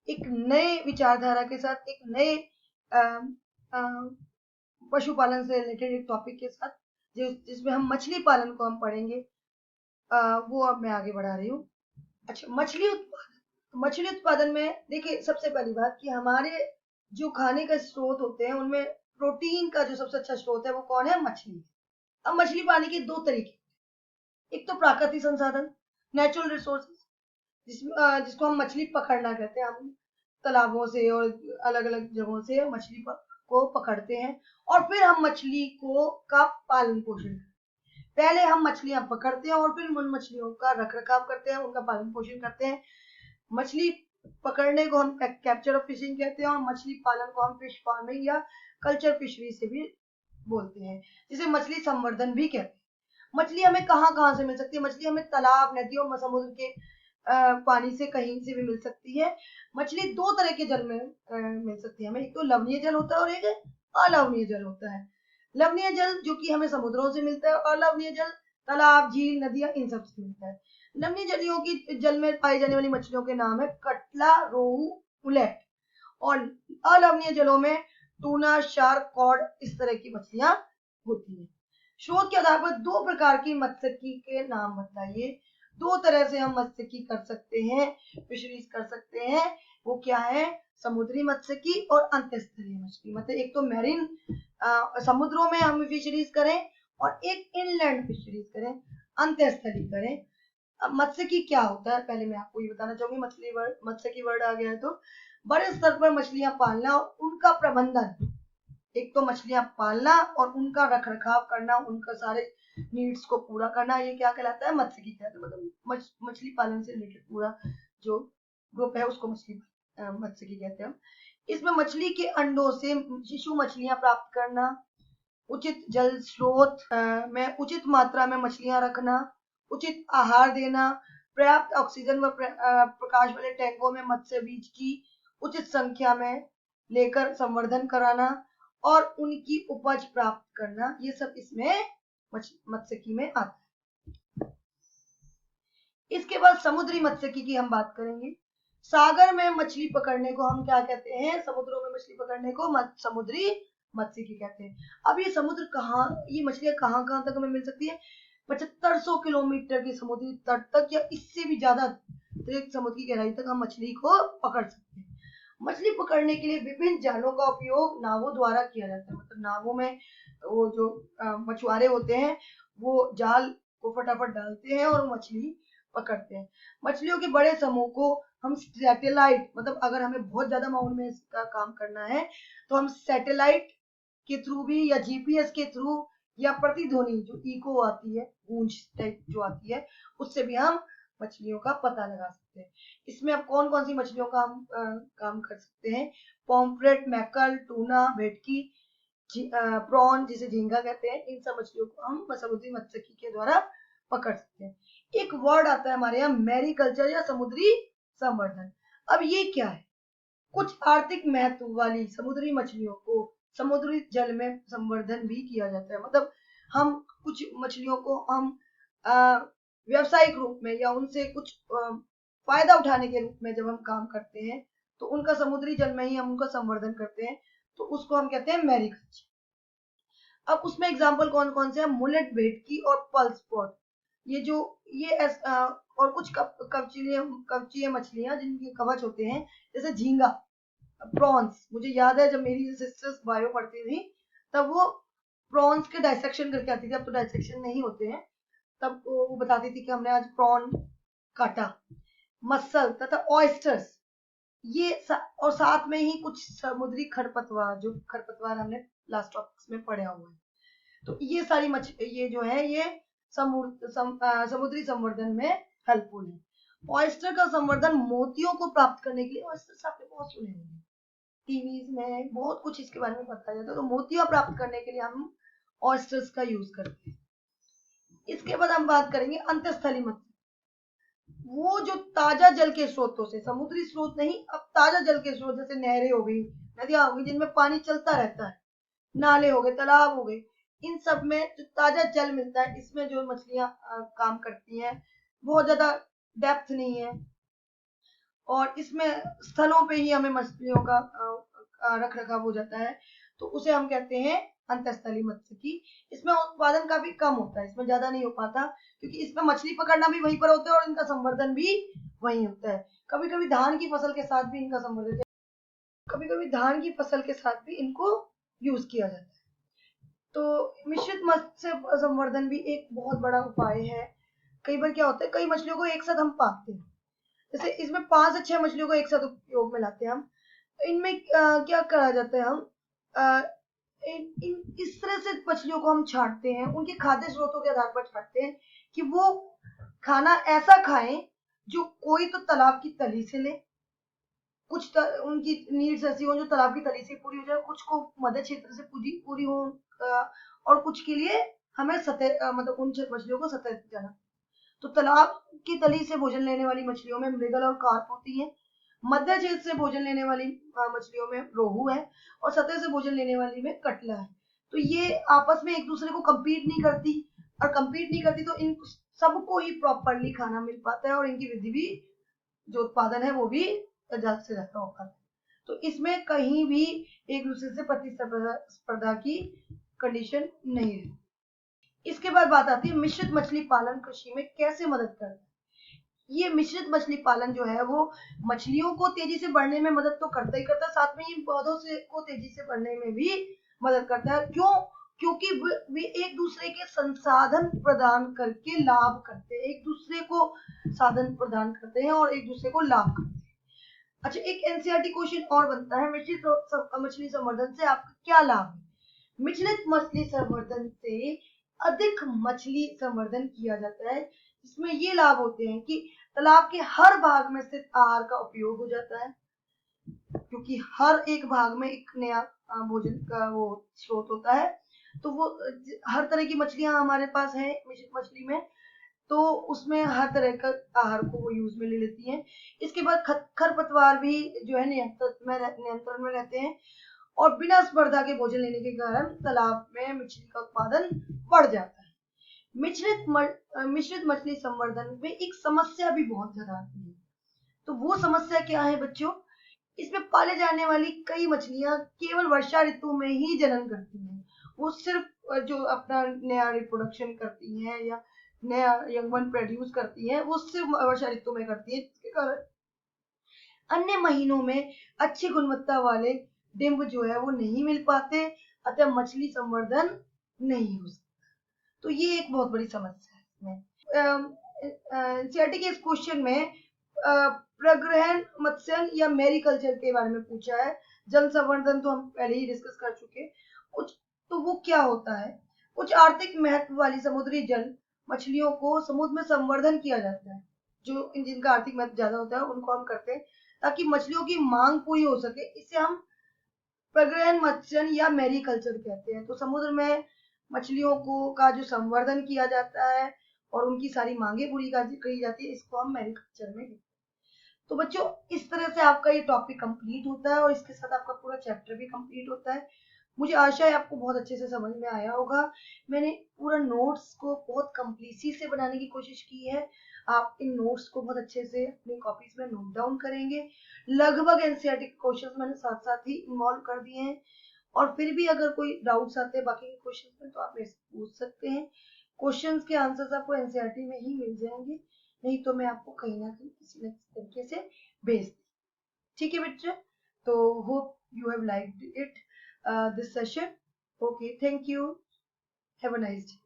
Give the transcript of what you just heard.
एक नए विचारधारा के साथ, एक नए पशुपालन से रिलेटेड एक टॉपिक के साथ, जिसमें हम मछली पालन को हम पढ़ेंगे। वो अब मैं आगे बढ़ा रही हूँ। अच्छा, मछली उत्पादन में देखिए, सबसे पहली बात कि हमारे जो खाने का स्रोत होते हैं उनमें प्रोटीन का जो सबसे अच्छा स्रोत है वो कौन है? मछली। अब मछली पाने के दो तरीके, एक तो प्राकृतिक संसाधन, नेचुरल रिसोर्सेज, जिसको हम मछली पकड़ना कहते हैं। हम तालाबों से और अलग अलग जगहों से मछली को पकड़ते हैं और फिर हम मछली को का पालन पोषण करते हैं। पहले हम मछलियां पकड़ते हैं और फिर उन मछलियों का रख रखाव करते हैं, उनका पालन पोषण करते हैं। मछली पकड़ने को हम कैप्चर ऑफ फिशिंग कहते हैं और मछली पालन को हम फिश फार्मिंग या कल्चर फिशरी से भी बोलते हैं, जिसे मछली संवर्धन भी कहते हैं। मछली हमें कहाँ कहाँ से मिल सकती है? मछली हमें तालाब, नदियों, समुद्र के पानी से कहीं से भी मिल सकती है। मछली दो तरह के जल में मिल सकती है हमें, एक तो लवणीय जल होता है और एक अलवणीय जल होता है। लवणीय जल जो कि हमें समुद्रों से मिलता है और अलवणीय जल तालाब, झील, नदियां, इन सब से मिलता है। लवणीय जलियों की जल में पाई जाने वाली मछलियों के नाम है कटला, रोहू, उलेट। और अलवणीय जलों में टूना, शार्क, कॉड, इस तरह की मछलियां होती है। स्रोत के आधार पर दो प्रकार की मत्स्यिकी के नाम बताइए। दो तरह से हम मत्स्यिकी कर सकते हैं, फिशरीज कर सकते हैं। वो क्या है? समुद्री मत्स्यिकी और अंतःस्थलीय मछली। मतलब एक तो मैरीन, समुद्रों में हम फिशरीज करें और एक इनलैंड फिशरीज करें, अंतःस्थलीय करें। अब मत्स्यिकी क्या होता है पहले मैं आपको ये बताना चाहूंगी। मत्स्यिकी वर्ड आ गया है तो बड़े स्तर पर मछलियां पालना और उनका प्रबंधन। एक तो मछलियां पालना और उनका रख रखाव करना, उनका सारे नीड्स को पूरा करना, ये क्या कहलाता है? मत्स्यिकी कहलाता है। मतलब मछली पालन से रिलेटेड पूरा जो ग्रुप है उसको मत्स्यिकी कहते हैं। इसमें मछली के अंडों से शिशु मछलियां प्राप्त करना, उचित जल स्रोत में उचित मात्रा में मछलियां रखना, उचित आहार देना, पर्याप्त ऑक्सीजन व प्रकाश वाले टैंकों में मत्स्य बीज की उचित संख्या में लेकर संवर्धन कराना और उनकी उपज प्राप्त करना, ये सब इसमें मत्स्यिकी में आता है। इसके बाद समुद्री मत्स्यिकी की हम बात करेंगे। सागर में मछली पकड़ने को हम क्या कहते हैं? समुद्रों में मछली पकड़ने को समुद्री मत्स्यिकी कहते हैं। अब ये समुद्र कहाँ, ये मछलियां कहाँ कहाँ तक हमें मिल सकती है? 7500 किलोमीटर के समुद्री तट तक या इससे भी ज्यादा समुद्र की गहराई तक हम मछली को पकड़ सकते हैं। मछली पकड़ने के लिए विभिन्न जालों का उपयोग नावों द्वारा किया जाता है। मतलब नावों में वो जो मछुआरे होते हैं वो जाल को फटाफट डालते हैं और मछली पकड़ते हैं। मछलियों के बड़े समूह को हम सैटेलाइट, मतलब अगर हमें बहुत ज्यादा अमाउंट में इसका काम करना है तो हम सैटेलाइट के थ्रू भी या जीपीएस के थ्रू या प्रतिध्वनि जो इको आती है, गूंज टाइप जो आती है, उससे भी हम मछलियों का पता लगा सकते हैं। इसमें अब कौन कौन सी मछलियों का हम काम कर सकते हैं? पॉम्फ्रेट, मैकल, टूना, भेटकी, प्रॉन जिसे झींगा कहते हैं, इन सब मछलियों को हम समुद्री मत्स्यिकी के द्वारा पकड़ सकते हैं। एक वर्ड आता है हमारे यहाँ मैरीकल्चर या समुद्री संवर्धन। अब ये क्या है? कुछ आर्थिक महत्व वाली समुद्री मछलियों को समुद्री जल में संवर्धन भी किया जाता है। मतलब हम कुछ मछलियों को हम व्यावसायिक रूप में या उनसे कुछ फायदा उठाने के रूप में जब हम काम करते हैं तो उनका समुद्री जल में ही हम उनका संवर्धन करते हैं, तो उसको हम कहते हैं मैरीकल्चर। अब उसमें एग्जाम्पल कौन कौन से हैं? मुलेट, भेटकी और पल्स पॉट। और कुछ कवचीय मछलियां जिनके कवच होते हैं, जैसे झींगा, प्रॉन्स। मुझे याद है जब मेरी सिस्टर्स बायो पढ़ती थी तब वो प्रॉन्स के डाइसेक्शन करके आती थी। अब तो डाइसेक्शन नहीं होते हैं। तब वो बताती थी कि हमने आज प्रॉन काटा। मसल तथा ऑयस्टर्स, और साथ में ही कुछ समुद्री खरपतवार, जो खरपतवार हमने लास्ट टॉपिक्स में पढ़ा हुआ है। तो ये सारी ये जो है ये समुद्री संवर्धन में हेल्पफुल है। ऑयस्टर का संवर्धन मोतियों को प्राप्त करने के लिए, ऑयस्टर आपने बहुत सुने होंगे, टीवीज में बहुत कुछ इसके बारे में बताया जाता है। तो मोतियां प्राप्त करने के लिए हम ऑयस्टर्स का यूज करते हैं। इसके बाद हम बात करेंगे अंतःस्थलीय मत्स्य। वो जो ताजा जल के स्रोतों से, समुद्री स्रोत नहीं, अब ताजा जल के स्रोत, जैसे नहरें हो गई, नदियां हो गई जिनमें पानी चलता रहता है, नाले हो गए, तालाब हो गए, इन सब में जो ताजा जल मिलता है, इसमें जो मछलियां काम करती हैं, बहुत ज्यादा डेप्थ नहीं है और इसमें स्थलों पे ही हमें मछलियों का रख रखाव हो जाता है, तो उसे हम कहते हैं अंतःस्थलीय मत्स्यिकी। इसमें उत्पादन काफी कम होता है, इसमें ज्यादा नहीं हो पाता, क्योंकि इसमें मछली पकड़ना भी वहीं पर होता है और इनका संवर्धन भी वहीं होता है। कभी कभी धान की फसल के साथ भी इनका संवर्धन, कभी कभी धान की फसल के साथ भी इनको यूज किया जाता है। तो मिश्रित मत्स्य संवर्धन भी एक बहुत बड़ा उपाय है। कई बार क्या होता है, कई मछलियों को एक साथ हम पालते हैं, जैसे इसमें 5 से 6 मछलियों को एक साथ उपयोग में लाते हैं हम। इनमें क्या करा जाता है, हम अ, इस तरह से मछलियों को हम छांटते हैं, उनके खाद्य स्रोतों के आधार पर छांटते हैं कि वो खाना ऐसा खाएं जो कोई तो तालाब की तली से ले, कुछ उनकी नीड्स ऐसी हो जो तालाब की तली से पूरी हो जाए, कुछ को मध्य क्षेत्र से पूरी पूरी हो, और कुछ के लिए हमें सतह मतलब उन मछलियों को सतह जाना। तो तालाब की तली से भोजन लेने वाली मछलियों में मृगल और कार्प होती है, मध्य क्षेत्र से भोजन लेने वाली मछलियों में रोहू है, और सतह से भोजन लेने वाली में कटला है। तो ये आपस में एक दूसरे को कम्पीट नहीं करती, और कम्पीट नहीं करती तो इन सबको ही प्रॉपरली खाना मिल पाता है, और इनकी वृद्धि भी, जो उत्पादन है वो भी ज्यादा से ज्यादा हो पाता है। तो इसमें कहीं भी एक दूसरे से प्रतिस्पर्धा की कंडीशन नहीं है। इसके बाद बात आती है मिश्रित मछली पालन कृषि में कैसे मदद करता है। ये मिश्रित मछली पालन जो है वो मछलियों को तेजी से बढ़ने में मदद तो करता ही करता है, साथ में ये पौधों से को तेजी से बढ़ने में भी मदद करता है। क्यों? क्योंकि वे एक दूसरे के संसाधन प्रदान करके लाभ करते हैं, एक दूसरे को साधन प्रदान करते हैं और एक दूसरे को लाभ करते हैं। अच्छा, एक एनसीईआरटी क्वेश्चन और बनता है, मिश्रित मछली संवर्धन से आपका क्या लाभ है। मिश्रित मछली संवर्धन से अधिक मछली संवर्धन किया जाता है। इसमें ये लाभ होते हैं कि तालाब के हर भाग में स्थित आहार का उपयोग हो जाता है, क्योंकि हर एक भाग में एक नया भोजन का वो स्रोत होता है। तो वो हर तरह की मछलियां हमारे पास है मिश्रित मछली में, तो उसमें हर तरह का आहार को वो यूज में ले लेती हैं। इसके बाद खरपतवार भी जो है नियंत्रण में रहते हैं, और बिना स्पर्धा के भोजन लेने के कारण तालाब में मछली का उत्पादन बढ़ जाता है। मिश्रित मछली संवर्धन में एक समस्या भी बहुत ज्यादा आती है। तो वो समस्या क्या है बच्चों? इसमें पाले जाने वाली कई मछलियां केवल वर्षा ऋतु में ही जनन करती हैं। वो सिर्फ जो अपना नया रिप्रोडक्शन करती हैं या नया यंगवन प्रोड्यूस करती हैं, वो सिर्फ वर्षा ऋतु में करती हैं, जिसके कारण अन्य महीनों में अच्छी गुणवत्ता वाले डिंब जो है वो नहीं मिल पाते, अतः मछली संवर्धन नहीं हो सकता। तो ये एक बहुत बड़ी समस्या है इसमें। सीआरटी के इस क्वेश्चन में प्रग्रहण मत्स्यन या मैरीकल्चर के बारे में पूछा है। जल संवर्धन तो हम पहले ही डिस्कस कर चुके। कुछ तो वो क्या होता है, कुछ आर्थिक महत्व वाली समुद्री जल मछलियों को समुद्र में संवर्धन किया जाता है, जो जिनका आर्थिक महत्व ज्यादा होता है उनको हम करते हैं, ताकि मछलियों की मांग पूरी हो सके। इसे हम प्रग्रहण मत्स्यन या मैरीकल्चर कहते हैं। तो समुद्र में मछलियों को का जो संवर्धन किया जाता है और उनकी सारी मांगे पूरी करी जाती है, इसको हम मैरीकल्चर में कहते हैं। तो बच्चों, इस तरह से आपका ये टॉपिक कंप्लीट होता है और इसके साथ आपका पूरा चैप्टर भी कंप्लीट होता है। मुझे आशा है आपको बहुत अच्छे से समझ में आया होगा। मैंने पूरा नोट्स को बहुत कंप्लीसी से बनाने की कोशिश की है। आप इन नोट्स को बहुत अच्छे से अपनी कॉपीज में नोट डाउन करेंगे। लगभग एनसीईआरटी के क्वेश्चंस मैंने साथ साथ ही इन्वॉल्व कर दिए हैं, और फिर भी अगर कोई डाउट्स आते हैं बाकी के क्वेश्चंस में तो आप मेरे से पूछ सकते हैं। क्वेश्चंस के आंसर्स आपको एनसीईआरटी में ही मिल जाएंगे, नहीं तो मैं आपको कहीं ना कहीं किसी न किसी तरीके से भेज दूँ। ठीक है बच्चे, तो hope you have liked it this session. Okay, thank you. Have a nice day.